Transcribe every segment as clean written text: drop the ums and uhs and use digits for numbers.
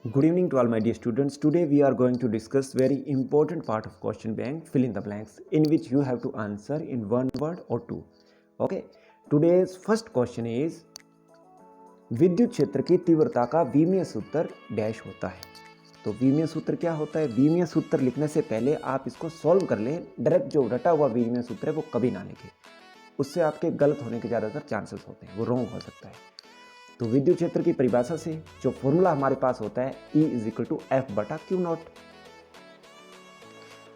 Good evening to all my dear students. Today we are going to discuss very important part of question bank, fill in the blanks, in which you have to answer in one word or two. Okay. Today's first question is विद्युत क्षेत्र की तीव्रता का विमीय सूत्र dash होता है। तो विमीय सूत्र क्या होता है? विमीय सूत्र लिखने से पहले आप इसको सॉल्व कर लें। डायरेक्ट जो रटा हुआ विमीय सूत्र है वो कभी ना लिखें, उससे आपके गलत होने के ज़्यादातर चांसेस होते हैं, वो रॉन्ग हो सकता है। तो विद्युत क्षेत्र की परिभाषा से जो फॉर्मूला हमारे पास होता है E इज टू एफ बटा क्यू नॉट।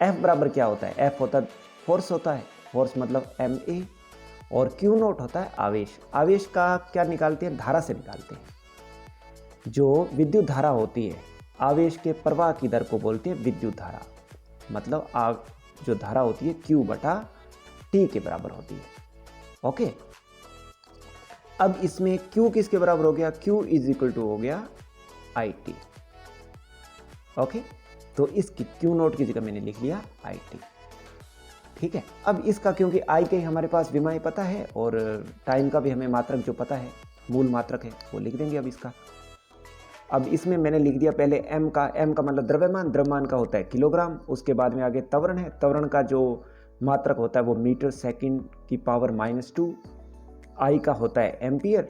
एफ बराबर क्या होता है? एफ होता है फोर्स, होता है फोर्स मतलब MA, और क्यू नॉट होता है आवेश। आवेश का क्या निकालते हैं? धारा से निकालते हैं। जो विद्युत धारा होती है, आवेश के प्रवाह की दर को बोलते हैं विद्युत धारा, मतलब जो धारा होती है Q बटा T के बराबर होती है। ओके, अब इसमें Q किसके बराबर हो गया? Q इज इक्वल टू हो गया IT। ओके, तो इसकी Q नोट की जगह मैंने लिख लिया IT। ठीक है, अब इसका क्योंकि I के हमारे पास विमाएं पता है और टाइम का भी हमें मात्रक जो पता है, मूल मात्रक है, वो लिख देंगे। अब इसमें मैंने लिख दिया पहले M का मतलब द्रव्यमान, द्रव्यमान का होता है किलोग्राम। उसके बाद में आगे त्वरण है, त्वरण का जो मात्रक होता है वो मीटर सेकंड की पावर -2। I का होता है एम्पियर,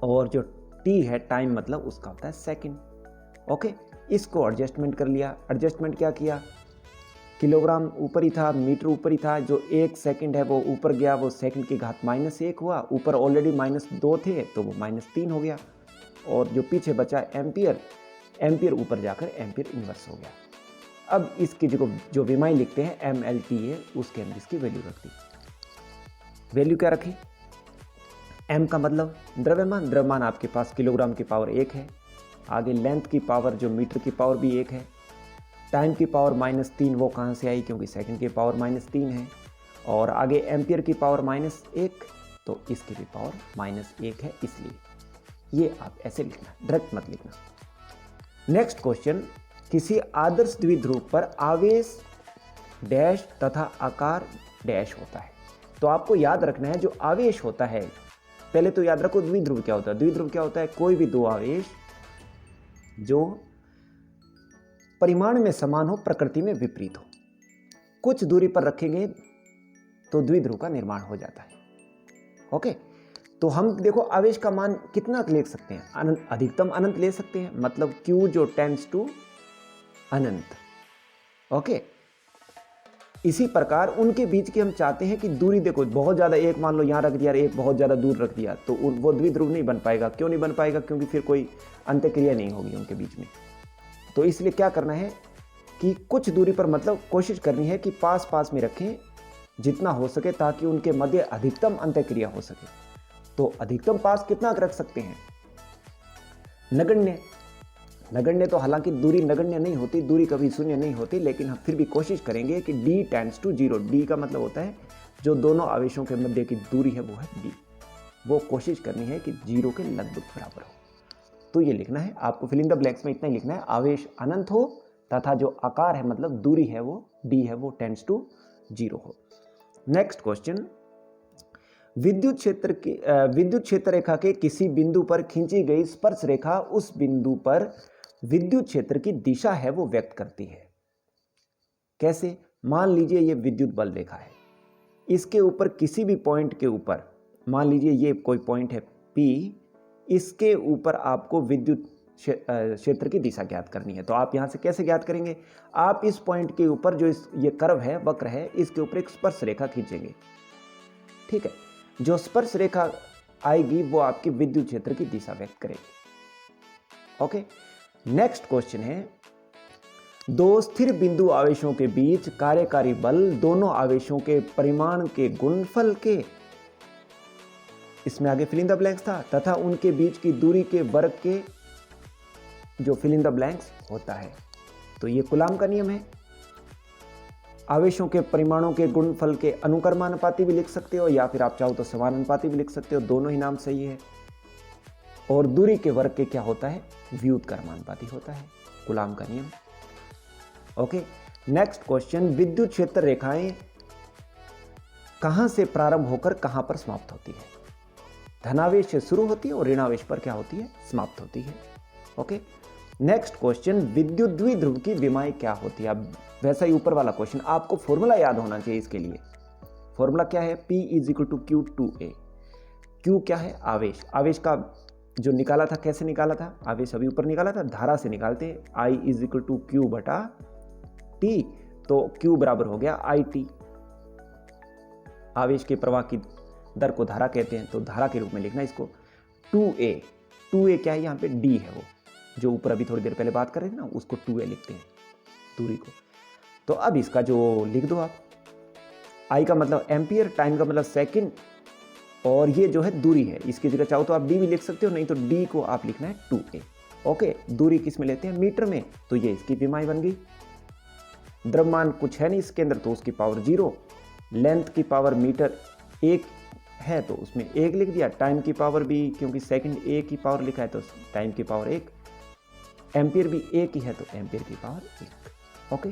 और जो T है टाइम मतलब उसका होता है सेकंड। ओके, इसको एडजस्टमेंट कर लिया। एडजस्टमेंट क्या किया? किलोग्राम ऊपर ही था, मीटर ऊपर ही था, जो 1 सेकंड है वो ऊपर गया, वो सेकंड की घात -1 हुआ। ऊपर ऑलरेडी -2 थे तो वो -3 हो गया, और जो पीछे बचा एम्पियर, एम्पियर ऊपर जाकर एम्पियर इनवर्स हो गया। अब इसकी जो विमाएं लिखते हैं MLTA, उसके अंदर इसकी वैल्यू रख दी। वैल्यू क्या रखी? M का मतलब द्रव्यमान, द्रव्यमान आपके पास किलोग्राम की पावर 1 है। आगे लेंथ की पावर जो मीटर की पावर भी 1 है। टाइम की पावर -3, वो कहाँ से आई? क्योंकि सेकंड की पावर -3 है। और आगे एम्पियर की पावर -1, तो इसकी भी पावर -1 है, इसलिए ये आप ऐसे लिखना, डायरेक्ट मत लिखना। नेक्स्ट क्वेश्चन, किसी आदर्श द्विध्रुव पर आवेश डैश तथा आकार डैश होता है। तो आपको याद रखना है जो आवेश होता है, पहले तो याद रखो द्विध्रुव क्या होता है। द्विध्रुव क्या होता है? कोई भी दो आवेश जो परिमाण में समान हो, प्रकृति में विपरीत हो, कुछ दूरी पर रखेंगे तो द्विध्रुव का निर्माण हो जाता है। ओके, तो हम देखो आवेश का मान कितना ले सकते हैं? अधिकतम अनंत ले सकते हैं, मतलब Q जो टेंड्स टू अनंत। ओके, इसी प्रकार उनके बीच की हम चाहते हैं कि दूरी, देखो बहुत ज़्यादा, एक मान लो यहाँ रख दिया, एक बहुत ज़्यादा दूर रख दिया, तो वो द्विध्रुव नहीं बन पाएगा। क्यों नहीं बन पाएगा? क्योंकि फिर कोई अंतःक्रिया नहीं होगी उनके बीच में। तो इसलिए क्या करना है कि कुछ दूरी पर, मतलब कोशिश करनी है कि पास पास में रखें जितना हो सके, ताकि उनके मध्य अधिकतम अंतःक्रिया हो सके। तो अधिकतम पास कितना रख सकते हैं? नगण्य। नगण्य तो हालांकि दूरी नगण्य नहीं होती, दूरी कभी शून्य नहीं होती, लेकिन हम फिर भी कोशिश करेंगे कि D टेंड्स टू 0। D का मतलब होता है जो दोनों आवेशों के मध्य की दूरी है वो है D। वो कोशिश करनी है कि 0 के लगभग बराबर हो। तो ये लिखना है आपको, फिलिंग द ब्लैंक्स में इतना ही लिखना है, आवेश अनंत हो तथा जो आकार है मतलब दूरी है वो D है, वो टेंड्स टू 0 हो। नेक्स्ट क्वेश्चन, विद्युत क्षेत्र रेखा के किसी बिंदु पर खींची गई स्पर्श रेखा उस बिंदु पर विद्युत क्षेत्र की दिशा है वो व्यक्त करती है। कैसे? मान लीजिए ये विद्युत बल रेखा है, इसके ऊपर किसी भी पॉइंट के ऊपर, मान लीजिए ये कोई पॉइंट है P, इसके ऊपर आपको विद्युत क्षेत्र की दिशा ज्ञात करनी है। तो आप यहां से कैसे ज्ञात करेंगे? आप इस पॉइंट के ऊपर जो ये कर्व है, वक्र है, इसके ऊपर एक स्पर्श रेखा खींचेंगे। ठीक है, जो स्पर्श रेखा आएगी वो आपकी विद्युत क्षेत्र की दिशा व्यक्त करेगी। ओके, नेक्स्ट क्वेश्चन है, दो स्थिर बिंदु आवेशों के बीच कार्यकारी बल दोनों आवेशों के परिमाण के गुणनफल के, इसमें आगे फिल इन द ब्लैंक्स था, तथा उनके बीच की दूरी के वर्ग के, जो फिल इन द ब्लैंक्स होता है। तो ये कूलाम का नियम है। आवेशों के परिमाणों के गुणनफल के अनुक्रमानुपाती भी लिख सकते हो, या फिर आप चाहो तो समानुपाती भी लिख सकते हो, दोनों ही नाम सही है। और दूरी के वर्ग के क्या होता है? व्युत्क्रमानुपाती होता है, कूलाम का नियम। ओके, नेक्स्ट क्वेश्चन, विद्युत क्षेत्र रेखाएं कहां से प्रारंभ होकर कहां पर समाप्त होती है? धनावेश से शुरू होती है और ऋणावेश पर क्या होती है? समाप्त होती है। ओके, नेक्स्ट क्वेश्चन, विद्युत द्विध्रुव की विमाएं क्या होती है? अब वैसा ही ऊपर वाला क्वेश्चन, आपको फॉर्मूला याद होना चाहिए इसके लिए। फॉर्मूला क्या है? P is equal to Q2A। Q क्या है? आवेश। आवेश का जो निकाला था, कैसे निकाला था? आवेश अभी ऊपर निकाला था, धारा से निकालते। I is equal to Q बटा T, तो Q बराबर हो गया IT। आवेश के प्रवाह की दर को धारा कहते हैं, तो धारा के रूप में लिखना इसको। 2A क्या है? यहाँ पे D है, वो जो ऊपर अभी थोड़ी देर पहले बात कर रहे थे ना, उसको 2A लिखते हैं, दूरी को। तो अब इसका जो लिख दो आप, I का मतलब एम्पियर, टाइम का मतलब सेकंड, और ये जो है दूरी है, इसकी जगह चाहो तो आप D भी लिख सकते हो, नहीं तो D को आप लिखना है 2A। ओके, दूरी किस में लेते हैं? मीटर में, तो ये इसकी विमाएं बन गई। द्रव्यमान कुछ है नहीं इसके अंदर, तो उसकी पावर 0। लेंथ की पावर मीटर 1 है, तो उसमें 1 लिख दिया। टाइम की पावर भी, क्योंकि सेकंड 1 की पावर लिखा है, तो टाइम की पावर 1। एम्पियर भी 1 ही है, तो एम्पियर की पावर 1। ओके,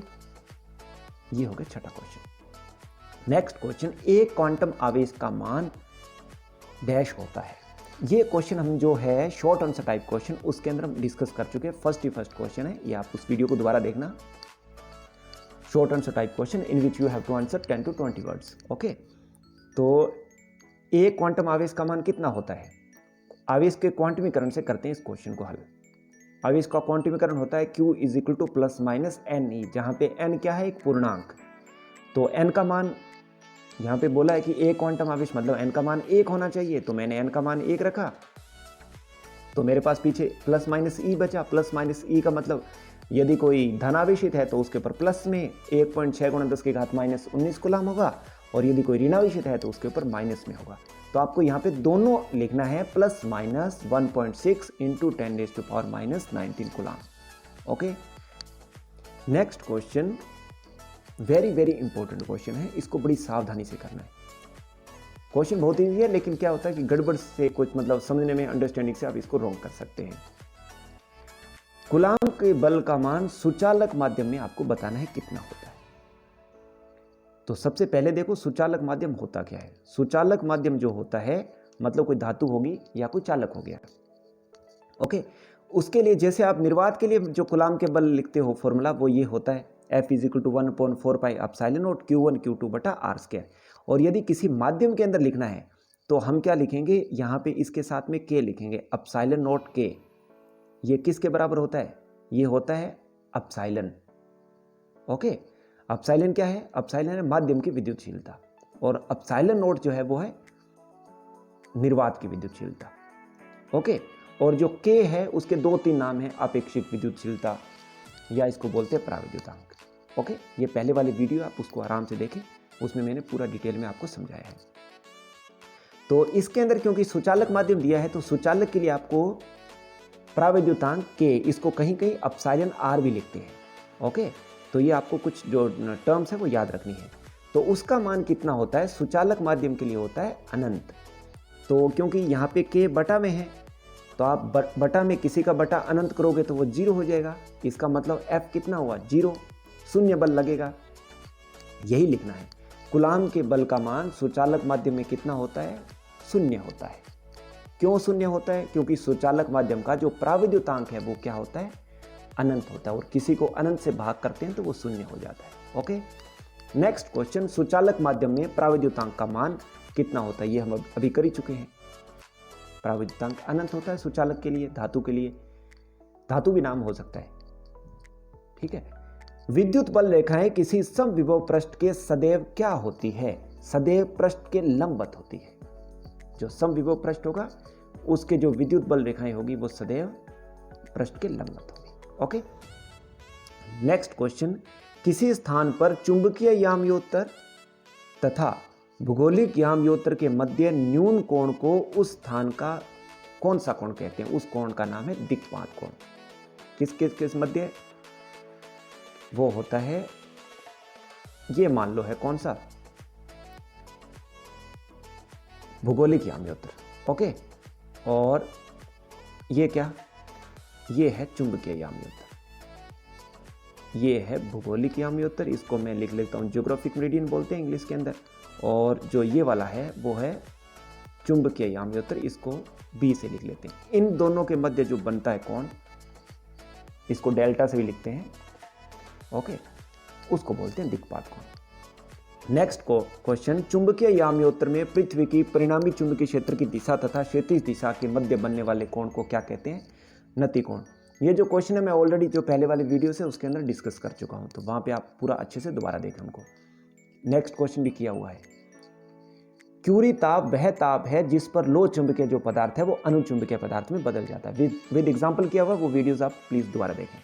ये हो गया छठा क्वेश्चन। नेक्स्ट क्वेश्चन, एक क्वांटम आवेश का मान डैश होता है। ये क्वेश्चन हम जो है शॉर्ट आंसर टाइप क्वेश्चन, उसके अंदर हम डिस्कस कर चुके हैं। फर्स्ट क्वेश्चन है ये, आप उस वीडियो को दोबारा देखना। Short answer type question in which you have to answer 10 to 20 words. Okay, तो एक क्वांटम आवेश का मान कितना होता है? आवेश के क्वांटमीकरण से करते हैं इस क्वेश्चन को हल। आवेश का क्वांटमीकरण होता है Q is equal two plus minus NE, जहां पे N क्या है? एक पूर्णांक। तो N का मान यहाँ पे बोला है कि एक क्वांटम आवेश मतलब N का मान 1 होना चाहिए, तो मैंने N का मान 1 रखा, तो मेरे पास पीछे प्लस माइनस E बचा। प्लस माइनस E का मतलब यदि कोई धनावेशित है तो उसके ऊपर प्लस में 1.6 × 10 की घात माइनस 19 कूलम होगा, और यदि कोई ऋणावेशित है तो उसके ऊपर माइनस में होगा। तो आपको यहाँ पे दोनों लिखना है, plus minus 1.6 into 10⁻⁻19 coulomb. Okay, next question very very important question है, इसको बड़ी सावधानी से करना है। क्वेश्चन बहुत ईजी है, लेकिन क्या होता है कि गड़बड़ से कुछ मतलब समझने में, अंडरस्टैंडिंग से आप इसको रॉन्ग कर सकते हैं। कूलम के बल का मान सुचालक माध्यम में आपको बताना है कितना होता है। तो सबसे पहले देखो, सुचालक माध्यम होता क्या है? सुचालक माध्यम जो होता है मतलब कोई धातु होगी या कोई चालक हो गया। ओके, उसके लिए जैसे आप निर्वात के लिए जो कूलम के बल लिखते हो फॉर्मूला, वो ये होता है F is equal to 1/4 pi epsilon nought Q1 Q2 बटा R²। और यदि किसी माध्यम के अंदर लिखना है तो हम क्या लिखेंगे? यहाँ पे इसके साथ में K लिखेंगे, एप्सिलॉन नॉट K। ये किसके बराबर होता है? ये होता है एप्सिलॉन। ओके, एप्सिलॉन क्या है? एप्सिलॉन है माध्यम की विद्युतशीलता, और एप्सिलॉन नॉट जो है वो है निर्वात की विद्युतशीलता। ओके, और जो K है उसके 2-3 नाम हैं, अपेक्षित विद्युतशीलता, या इसको बोलते हैं प्राविद्युतांक। ओके, ये पहले वाले वीडियो आप उसको आराम से देखें, उसमें मैंने पूरा डिटेल में आपको समझाया है। तो इसके अंदर क्योंकि सुचालक माध्यम दिया है, तो सुचालक के लिए आपको प्राविद्युतांक K, इसको कहीं कहीं एप्सिलॉन R भी लिखते हैं। ओके, तो ये आपको कुछ जो टर्म्स है वो याद रखनी है। तो उसका मान कितना होता है? सुचालक माध्यम के लिए होता है अनंत। तो क्योंकि यहाँ पे K बटा में है, तो आप बटा में किसी का बटा अनंत करोगे तो वो 0 हो जाएगा। इसका मतलब F कितना हुआ? 0, शून्य बल लगेगा। यही लिखना है। कूलम के बल का मान सुचालक माध्यम में कितना होता है? 0 होता है। क्यों 0 होता है? क्योंकि सुचालक माध्यम का जो प्राविद्युतांक है वो क्या होता है? अनंत होता है, और किसी को अनंत से भाग करते हैं तो वो 0 हो जाता है। ओके, नेक्स्ट क्वेश्चन, सुचालक माध्यम में प्राविद्युतांक का मान कितना होता है? ये हम अभी कर ही चुके हैं। प्राविद्युतांक अनंत होता है सुचालक के लिए, धातु के लिए, धातु भी नाम हो सकता है। ठीक है, विद्युत बल रेखाएं किसी समविभव पृष्ठ के सदैव क्या होती है? सदैव पृष्ठ के लंबवत होती है। जो समविभव पृष्ठ होगा उसके जो विद्युत बल रेखाएं होगी वो सदैव पृष्ठ के लंबवत होगी। ओके, नेक्स्ट क्वेश्चन, किसी स्थान पर चुंबकीय याम्योत्तर तथा भूगोलिक याम्योत्तर के मध्य न्यून कोण को उस स्थान का कौन सा कोण कहते हैं? उस कोण का नाम है दिक्पात कोण। किस मध्य? वो होता है, ये मान लो है कौन सा? भूगोलिक याम्योत्तर। ओके, और ये क्या? ये है चुंबकीय याम्योत्तर, ये है भूगोलिक याम्योत्तर। इसको मैं लिख लेता हूँ, ज्योग्राफिक मेरिडियन बोलते हैं इंग्लिश के अंदर। और जो ये वाला है वो है चुंबकीय याम्योत्तर, इसको B से लिख लेते हैं। इन दोनों के मध्य जो बनता है कोण, इसको डेल्टा से भी लिखते हैं, ओके, उसको बोलते हैं दिक्पात कोण। नेक्स्ट क्वेश्चन, चुंबकीय याम्योत्र में पृथ्वी की परिणामी चुंबकीय क्षेत्र की दिशा तथा क्षैतिज दिशा के मध्य बनने वाले कोण को क्या कहते हैं? नतिकोण। ये जो क्वेश्चन है मैं ऑलरेडी जो पहले वाले वीडियो से उसके अंदर डिस्कस कर चुका हूं, तो वहां पे आप पूरा अच्छे से दोबारा देखें उनको। नेक्स्ट क्वेश्चन भी किया हुआ है, क्यूरी ताप वह ताप है जिस पर लो चुंबकीय जो पदार्थ है वो अनुचुंबकीय पदार्थ में बदल जाता है। विद एग्जांपल किया हुआ, वो वीडियोस आप प्लीज दोबारा देखें।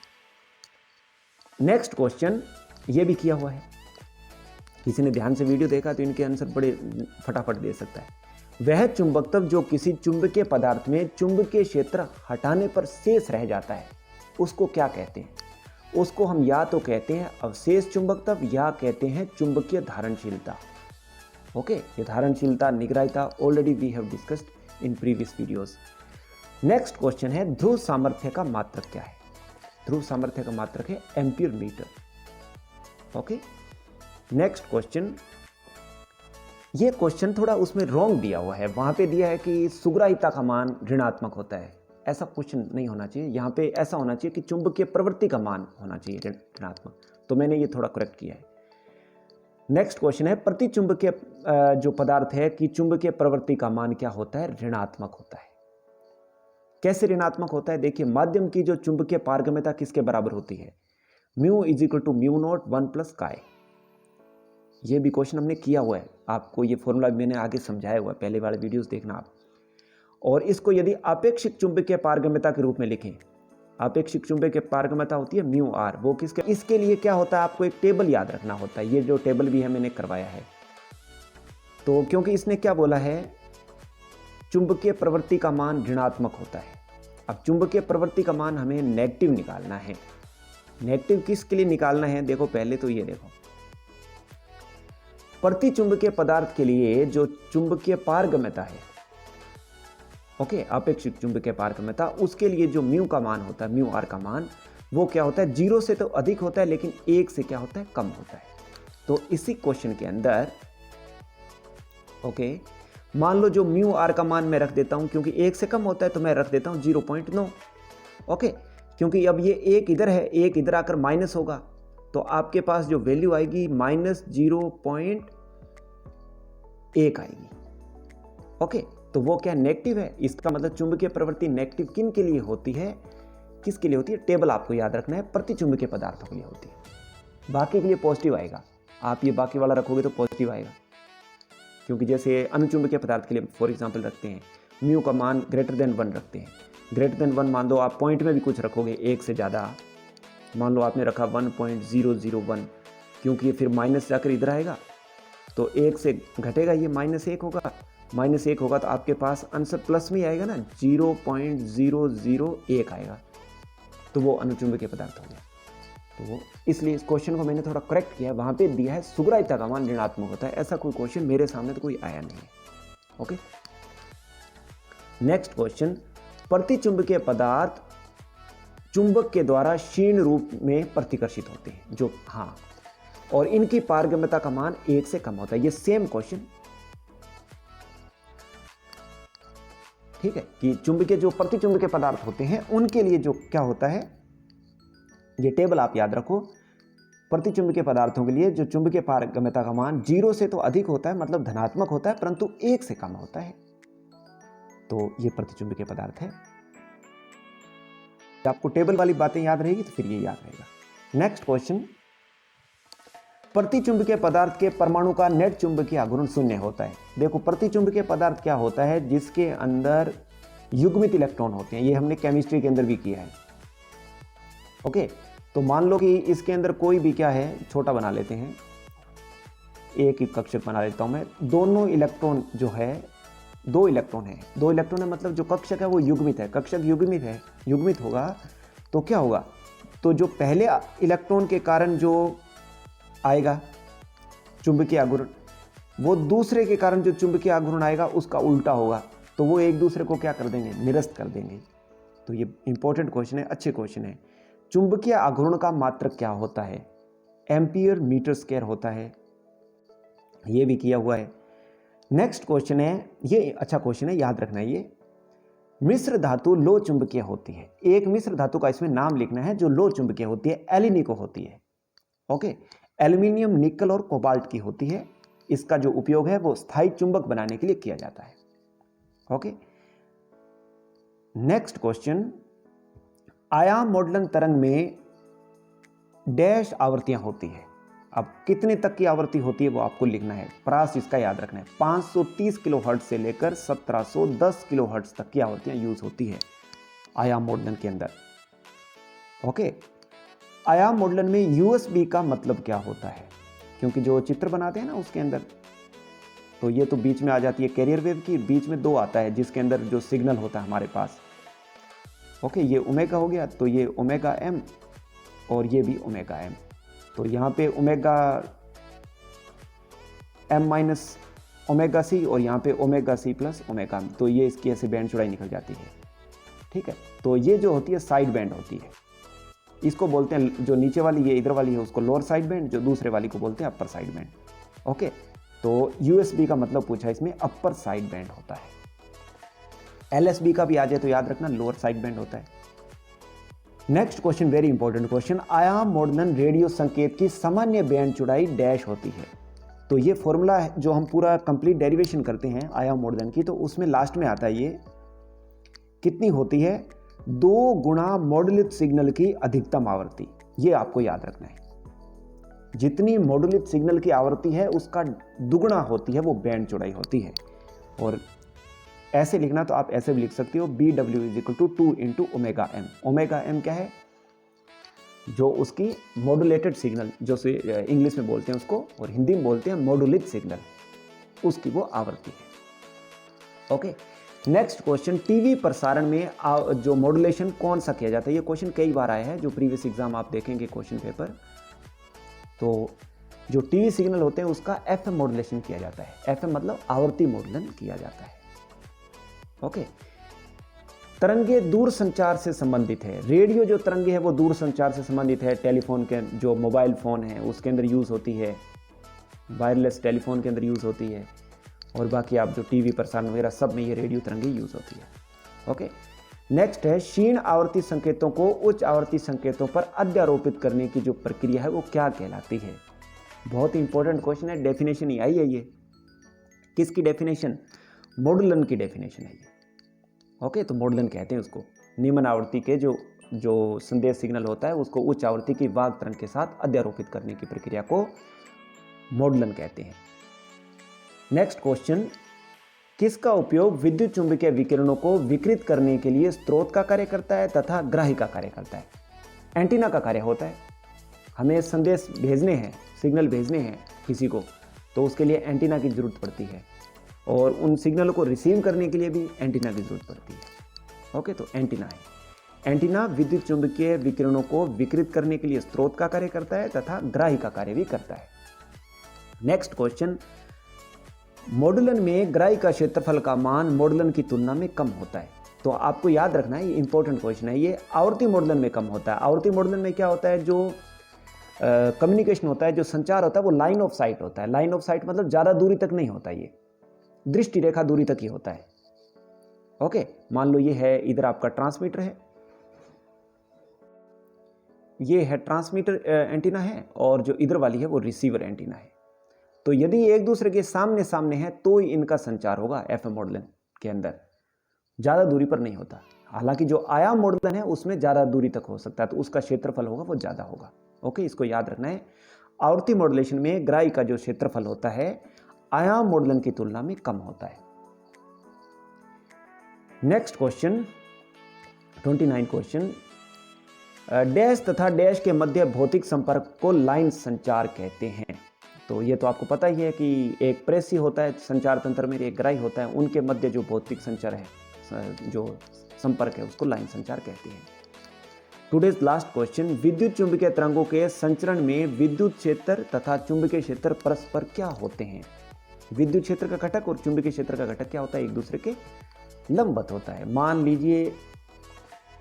नेक्स्ट क्वेश्चन ये भी किया हुआ है, किसी ने ध्यान से वीडियो देखा तो इनके आंसर बड़े फटाफट दे सकता है। वह चुंबकत्व जो किसी चुंबकीय पदार्थ में चुंबकीय क्षेत्र हटाने पर शेष रह जाता है उसको क्या कहते हैं? उसको हम या तो कहते हैं अवशेष चुंबकत्व या कहते हैं चुंबकीय धारणशीलता। ओके, ये धारणशीलता, निग्राहिता already we have discussed in previous videos. Next question है, ध्रुव सामर्थ्य का मात्रक क्या है? ध्रुव सामर्थ्य का मात्रक है ampere metre. Okay, next question, ये क्वेश्चन थोड़ा उसमें रॉन्ग दिया हुआ है, वहां पे दिया है कि सुग्राहिता का मान ऋणात्मक होता है। ऐसा क्वेश्चन नहीं होना चाहिए, यहाँ पे ऐसा होना चाहिए कि चुंबकीय प्रवृत्ति का मान होना चाहिए ऋणात्मक, तो मैंने ये थोड़ा करेक्ट किया है। नेक्स्ट क्वेश्चन है, प्रति चुंबकीय जो पदार्थ है कि चुंबकीय प्रवृत्ति का मान क्या होता है? ऋणात्मक होता है। कैसे ऋणात्मक होता है? देखिए, माध्यम की जो चुंबकीय पारगम्यता किसके बराबर होती है? Mu is equal to mu nought 1 plus chi. ये भी क्वेश्चन हमने किया हुआ है, आपको ये फॉर्मूला मैंने आगे समझाया हुआ है, पहले वाले वीडियोस देखना आप। और इसको यदि अपेक्षित चुंबकीय पारगम्यता के रूप में लिखें, अपेक्षित चुंबकीय पारगम्यता होती है म्यू आर, वो किसके, इसके लिए क्या होता है आपको एक टेबल याद रखना होता है। ये जो टेबल भी है मैंने करवाया है, तो क्योंकि इसने क्या बोला है, चुंबकीय प्रवृत्ति का मान ऋणात्मक होता है। अब चुंबकीय प्रवृत्ति का मान हमें नेगेटिव निकालना है। नेगेटिव किसके लिए निकालना है? देखो पहले तो ये देखो, प्रति चुंबकीय पदार्थ के लिए जो चुंबकीय पारगम्यता है, ओके, अपेक्षित चुंबकीय पारगम्यता, उसके लिए जो म्यू का मान होता है, म्यू आर का मान, वो क्या होता है? 0 से तो अधिक होता है लेकिन 1 से क्या होता है? कम होता है। तो इसी क्वेश्चन के अंदर ओके, मान लो जो म्यू आर का मान मैं रख देता हूं, क्योंकि 1 से कम होता है तो मैं रख देता हूं 0.9। ओके, क्योंकि अब ये 1 इधर है, 1 इधर आकर माइनस होगा, तो आपके पास जो वैल्यू आएगी -0.1 आएगी। ओके, तो वो क्या नेगेटिव है? इसका मतलब चुंबकीय प्रवृत्ति नेगेटिव किन के लिए होती है, किसके लिए होती है? टेबल आपको याद रखना है, प्रति चुंबकीय पदार्थों के लिए होती है। बाकी के लिए पॉजिटिव आएगा। आप ये बाकी वाला रखोगे तो पॉजिटिव आएगा, क्योंकि जैसे अनुचुंबकीय पदार्थ के लिए फॉर एग्जांपल रखते हैं, म्यू का मान >1 रखते हैं। >1 मान दो, आप पॉइंट में भी कुछ रखोगे 1 से ज़्यादा, मान लो आपने रखा 1.001, क्योंकि ये फिर माइनस जाकर इधर आएगा, तो 1 से घटेगा, ये -1 होगा, -1 होगा तो आपके पास आंसर प्लस में आएगा ना, 0.001 आएगा, तो वो अनुचुंबकीय पदार्थ हो गया। तो वो इसलिए इस क्वेश्चन को मैंने थोड़ा करेक्ट किया है, वहाँ पे दिया है सुग्राहिता का मान ऋणात्मक होता है। ऐसा कोई क्वेश्चन मेरे सामने तो कोई आया नहीं है। ओके, नेक्स्ट क्वेश्चन, प्रति चुंबकीय पदार्थ चुंबक के द्वारा क्षीण रूप में प्रतिकर्षित होते हैं, जो हाँ, और इनकी पारगम्यता का मान 1 से कम होता है। ये सेम क्वेश्चन, ठीक है, कि चुंबकीय जो प्रति चुंबकीय पदार्थ होते हैं उनके लिए जो क्या होता है, ये टेबल आप याद रखो, प्रति चुंबकीय पदार्थों के लिए जो चुंबकीय पारगम्यता का मान 0 से तो अधिक होता है, मतलब धनात्मक होता है, परंतु 1 से कम होता है, तो ये प्रति चुंबकीय पदार्थ है। आपको टेबल वाली बातें याद रहेगी तो फिर ये याद रहेगा। नेक्स्ट क्वेश्चन, प्रति चुंबकीय पदार्थ के परमाणु का नेट चुंबकीय आघूर्ण 0 होता है। देखो, प्रति चुंबकीय पदार्थ क्या होता है? जिसके अंदर युग्मित इलेक्ट्रॉन होते हैं। ये हमने केमिस्ट्री के अंदर भी किया है। ओके, तो मान लो कि इसके अंदर कोई भी क्या है, छोटा बना लेते हैं, एक ही कक्षक बना लेता हूं मैं, दोनों इलेक्ट्रॉन जो है, 2 इलेक्ट्रॉन है, 2 इलेक्ट्रॉन है, मतलब जो कक्षक है वो युग्मित है, कक्षक युग्मित है, युग्मित होगा तो क्या होगा, तो जो पहले इलेक्ट्रॉन के कारण जो आएगा चुंबकीय आघूर्ण, वो दूसरे के कारण जो चुंबकीय आघूर्ण आएगा उसका उल्टा होगा, तो वो एक दूसरे को क्या कर देंगे, निरस्त कर देंगे। तो ये इंपॉर्टेंट क्वेश्चन है, अच्छे क्वेश्चन है। चुंबकीय आघूर्ण का मात्रक क्या होता है? एम्पियर मीटर स्क्वायर होता है, ये भी किया हुआ है। नेक्स्ट क्वेश्चन है, ये अच्छा क्वेश्चन है, याद रखना है ये। मिश्र धातु लो चुंबकीय होती है। एक मिश्र धातु का इसमें नाम लिखना है जो लो चुंबकीय होती है, एलिनिको होती है। ओके, एल्यूमिनियम, निकल और कोबाल्ट की होती है। इसका जो उपयोग है वो स्थायी चुंबक बनाने के लिए किया जाता है। ओके, नेक्स्ट क्वेश्चन, आयाम मॉडलन तरंग में डैश आवृत्तियां होती है। अब कितने तक की आवृत्ति होती है वो आपको लिखना है, प्रास इसका याद रखना है। 530 किलोहर्ट्ज से लेकर 1710 किलोहर्ट्ज तक की आवृत्तियां यूज होती है आयाम मॉडलन के अंदर। ओके, आयाम मॉडलन में यूएसबी का मतलब क्या होता है, क्योंकि जो चित्र बनाते हैं ना उसके अंदर, तो ये तो बीच में आ जाती है कैरियर वेव की, बीच में 2 आता है जिसके अंदर जो सिग्नल होता है हमारे पास। ओके, ये ओमेगा हो गया, तो ये ओमेगा एम और ये भी ओमेगा एम। तो यहाँ पे omega M minus omega C और यहाँ पे omega C plus omega M, तो ये इसकी ऐसे बैंड चौड़ाई निकल जाती है। ठीक है, तो ये जो होती है साइड बैंड होती है, इसको बोलते हैं, जो नीचे वाली ये इधर वाली है उसको लोअर साइड बैंड, जो दूसरे वाली को बोलते हैं अपर साइड बैंड। ओके, तो यूएसबी का मतलब पूछा इसमें अपर साइड बैंड होता है। एलएसबी का भी आ जाए तो याद रखना लोअर साइड बैंड होता है। Next question, very important question, आयाम मॉडलन रेडियो संकेत की सामान्य बैंड चौड़ाई डैश होती है। तो ये फॉर्मूला है जो हम पूरा कंप्लीट डेरिवेशन करते हैं आयाम मॉडलन की, तो उसमें लास्ट में आता है ये कितनी होती है, 2 गुणा मॉडुलित सिग्नल की अधिकतम आवृत्ति। ये आपको याद रखना है, जितनी मॉडुलित सिग्नल की आवृत्ति है उसका दुगुना होती है वो बैंड चौड़ाई होती है। और ऐसे लिखना तो आप ऐसे भी लिख सकते हो, BW = 2 × omega M. Omega M क्या है, जो उसकी मॉडुलेटेड सिग्नल, जो इंग्लिश में बोलते हैं उसको, और हिंदी में बोलते हैं मॉडुलित सिग्नल, उसकी वो आवृत्ति है। ओके, नेक्स्ट क्वेश्चन, टीवी प्रसारण में जो मॉडुलेशन कौन सा किया जाता है। ये क्वेश्चन कई बार आया है, जो प्रीवियस एग्जाम आप देखेंगे क्वेश्चन पेपर, तो जो टीवी सिग्नल होते हैं उसका FM मॉडुलेशन किया जाता है। FM मतलब आवर्ती मॉडुलन किया जाता है। ओके, तरंगे दूर संचार से संबंधित है। रेडियो जो तरंगे है वो दूर संचार से संबंधित है। टेलीफोन के जो मोबाइल फ़ोन है उसके अंदर यूज़ होती है, वायरलेस टेलीफोन के अंदर यूज़ होती है, और बाकी आप जो टीवी प्रसारण वगैरह सब में ये रेडियो तरंगे यूज़ होती है। ओके, नेक्स्ट है, क्षीण आवर्ती संकेतों को उच्च आवर्ती संकेतों पर अध्यारोपित करने की जो प्रक्रिया है वो क्या कहलाती है। बहुत ही इंपॉर्टेंट क्वेश्चन है, डेफिनेशन ही आई है ये। किसकी डेफिनेशन, मॉडुलन की डेफिनेशन है ये। ओके, तो मॉडुलन कहते हैं उसको, निम्न आवृत्ति के जो संदेश सिग्नल होता है उसको उच्च आवृत्ति की वाग तरंग के साथ अध्यारोपित करने की प्रक्रिया को मॉडुलन कहते हैं। नेक्स्ट क्वेश्चन, किसका उपयोग विद्युत चुंबकीय विकिरणों को विकृत करने के लिए स्रोत का कार्य करता है तथा ग्राही का कार्य करता है। एंटीना का कार्य होता है, हमें संदेश भेजने हैं, सिग्नल भेजने हैं किसी को, तो उसके लिए एंटीना की जरूरत पड़ती है, और उन सिग्नलों को रिसीव करने के लिए भी एंटीना की जरूरत पड़ती है। ओके, तो एंटीना है। एंटीना विद्युत चुंबकीय विकिरणों को विकृत करने के लिए स्रोत का कार्य करता है तथा ग्राही का कार्य भी करता है। नेक्स्ट क्वेश्चन, मॉडुलन में ग्राही का क्षेत्रफल का मान मॉडुलन की तुलना में कम होता है। तो आपको याद रखना है, ये इंपॉर्टेंट क्वेश्चन है, ये आवर्ती मॉडुलन में कम होता है। आवर्ती मॉडुलन में क्या होता है, जो कम्युनिकेशन होता है, जो संचार होता है वो लाइन ऑफ साइट होता है। लाइन ऑफ साइट मतलब ज़्यादा दूरी तक नहीं होता, ये दृष्टि रेखा दूरी तक ही होता है। ओके, मान लो ये है, इधर आपका ट्रांसमीटर है, ये है ट्रांसमीटर एंटीना है, और जो इधर वाली है वो रिसीवर एंटीना है। तो यदि एक दूसरे के सामने सामने है तो ही इनका संचार होगा FM मॉडुलन के अंदर, ज़्यादा दूरी पर नहीं होता। हालांकि जो आयाम मॉडुलन है उसमें ज़्यादा दूरी तक हो सकता है, तो उसका क्षेत्रफल होगा वो ज़्यादा होगा। ओके, इसको याद रखना है। आवर्ती मॉडुलेशन में ग्राही का जो क्षेत्रफल होता है आयाम मॉडुलन की तुलना में कम होता है। नेक्स्ट क्वेश्चन, 29 क्वेश्चन, डैश तथा डैश के मध्य भौतिक संपर्क को लाइन संचार कहते हैं। तो ये तो आपको पता ही है कि एक प्रेसी होता है संचार तंत्र में, एक ग्राही होता है, उनके मध्य जो भौतिक संचार है, जो संपर्क है, उसको लाइन संचार कहते हैं। टुडेज लास्ट क्वेश्चन, विद्युत चुंबकीय तरंगों के संचरण में विद्युत क्षेत्र तथा चुंबकीय क्षेत्र परस्पर क्या होते हैं। विद्युत क्षेत्र का घटक और चुंबकीय क्षेत्र का घटक क्या होता है, एक दूसरे के लंबवत होता है। मान लीजिए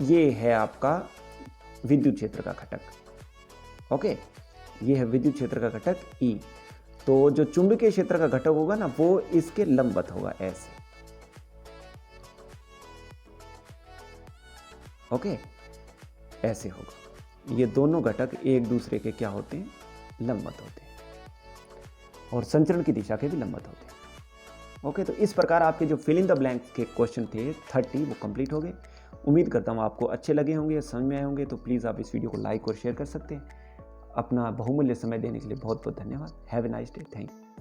ये है आपका विद्युत क्षेत्र का घटक। ओके, ये है विद्युत क्षेत्र का घटक E, तो जो चुंबकीय क्षेत्र का घटक होगा ना वो इसके लंबवत होगा ऐसे। ओके, ऐसे होगा। ये दोनों घटक एक दूसरे के क्या होते हैं, लंबवत होते हैं, और संचरण की दिशा के भी लंबवत होते हैं। ओके, तो इस प्रकार आपके जो फिल इन द ब्लैंक्स के क्वेश्चन थे 30 वो कंप्लीट हो गए। उम्मीद करता हूँ आपको अच्छे लगे होंगे, समझ में आए होंगे। तो प्लीज़ आप इस वीडियो को लाइक और शेयर कर सकते हैं। अपना बहुमूल्य समय देने के लिए बहुत बहुत धन्यवाद। Have a nice day. Thank you.